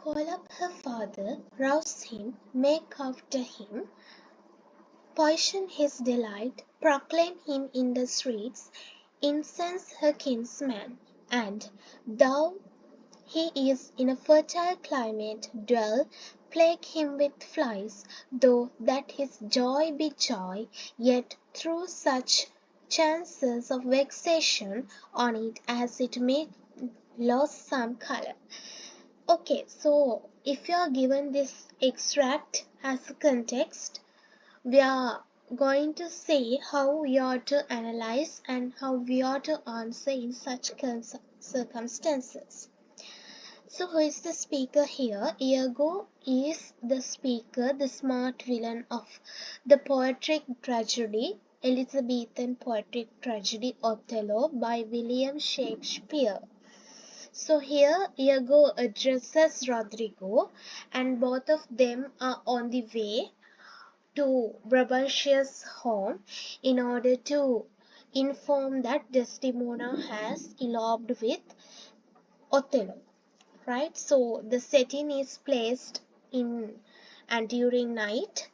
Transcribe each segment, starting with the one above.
Call up her father, rouse him, make after him, poison his delight, proclaim him in the streets, incense her kinsman, and thou he is in a fertile climate, dwell, plague him with flies, though that his joy be joy, yet through such chances of vexation on it as it may lose some colour. Okay, so if you are given this extract as a context, we are going to see how we are to analyze and how we are to answer in such circumstances. So who is the speaker here? Iago is the speaker, the smart villain of the poetic tragedy, Elizabethan poetic tragedy Othello by William Shakespeare. So here Iago addresses Rodrigo and both of them are on the way to Brabantio's home in order to inform that Desdemona has eloped with Othello. Right, so the setting is placed in and during night,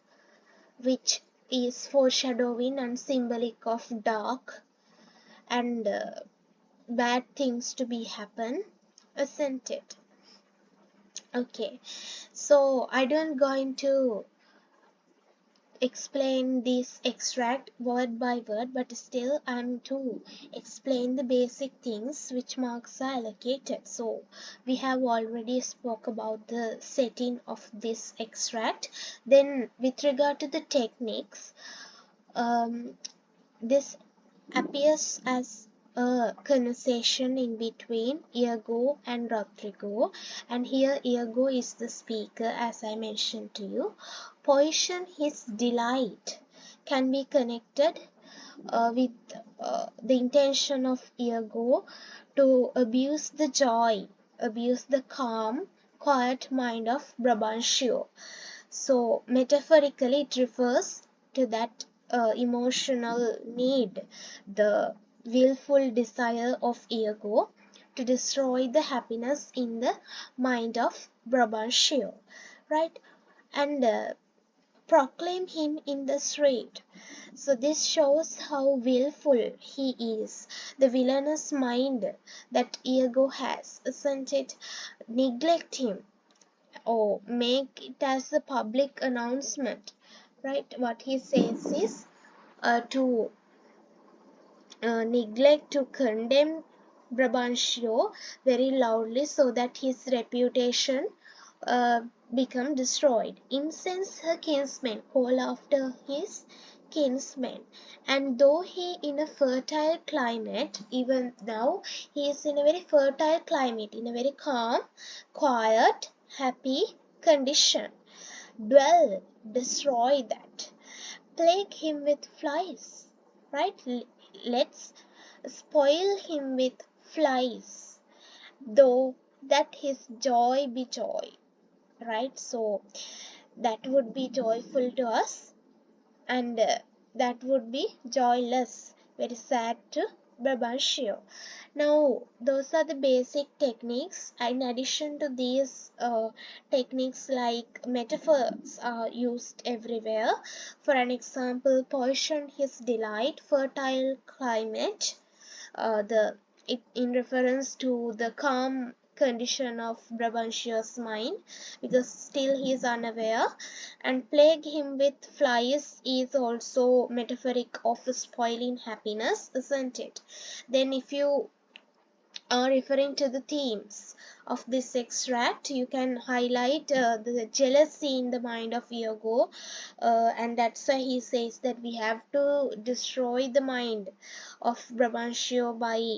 which is foreshadowing and symbolic of dark and bad things to be happen, isn't it? Okay, so I don't going to explain this extract word by word, but still I'm to explain the basic things which marks are allocated. So we have already spoke about the setting of this extract. Then with regard to the techniques, this appears as a conversation in between Iago and Rodrigo, and here Iago is the speaker, as I mentioned to you. Poison his delight can be connected with the intention of Iago to abuse the joy, abuse the calm, quiet mind of Brabantio. So metaphorically it refers to that emotional need, the willful desire of Iago to destroy the happiness in the mind of Brabantio, right? And proclaim him in the street. So this shows how willful he is, the villainous mind that Iago has, isn't it? Neglect him or make it as a public announcement, right? What he says is to neglect, to condemn Brabantio very loudly so that his reputation become destroyed. Incense her kinsman, call after his kinsman, and though he in a fertile climate, even now he is in a very fertile climate, in a very calm, quiet, happy condition, dwell, destroy that, plague him with flies, right? Let's spoil him with flies, though that his joy be joy, right? So that would be joyful to us, and that would be joyless, very sad to Brabantio. Now those are the basic techniques. In addition to these techniques, like metaphors are used everywhere. For an example, poison his delight, fertile climate, in reference to the calm condition of Brabantio's mind, because still he is unaware, and plague him with flies is also metaphoric of spoiling happiness, isn't it? Then if you are referring to the themes of this extract, you can highlight the jealousy in the mind of Iago, and that's why he says that we have to destroy the mind of Brabantio by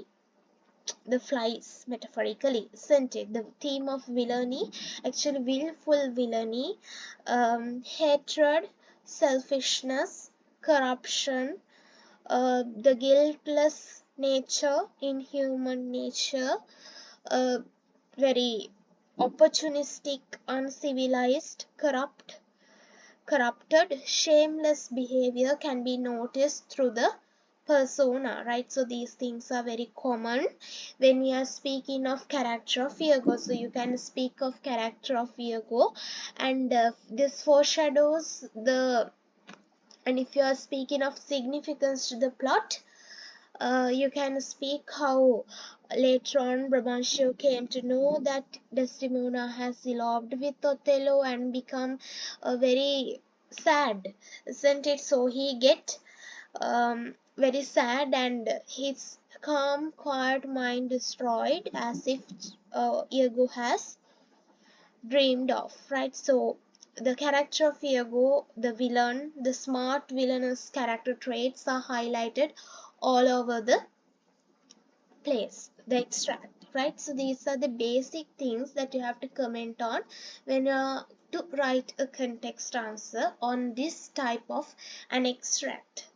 the flies, metaphorically, isn't it? The theme of villainy, actually willful villainy, hatred, selfishness, corruption, the guiltless nature in human nature, very opportunistic, uncivilized, corrupted, shameless behavior can be noticed through the persona, right? So these things are very common when we are speaking of character of Iago. So you can speak of character of Iago, and this foreshadows the, and if you are speaking of significance to the plot, you can speak how later on Brabantio came to know that Desdemona has eloped with Othello and become very sad, isn't it? So he get very sad and his calm, quiet mind destroyed, as if Iago has dreamed of, right? So the character of Iago, the villain, the smart villainous character traits are highlighted all over the place, the extract, right? So these are the basic things that you have to comment on when you to write a context answer on this type of an extract.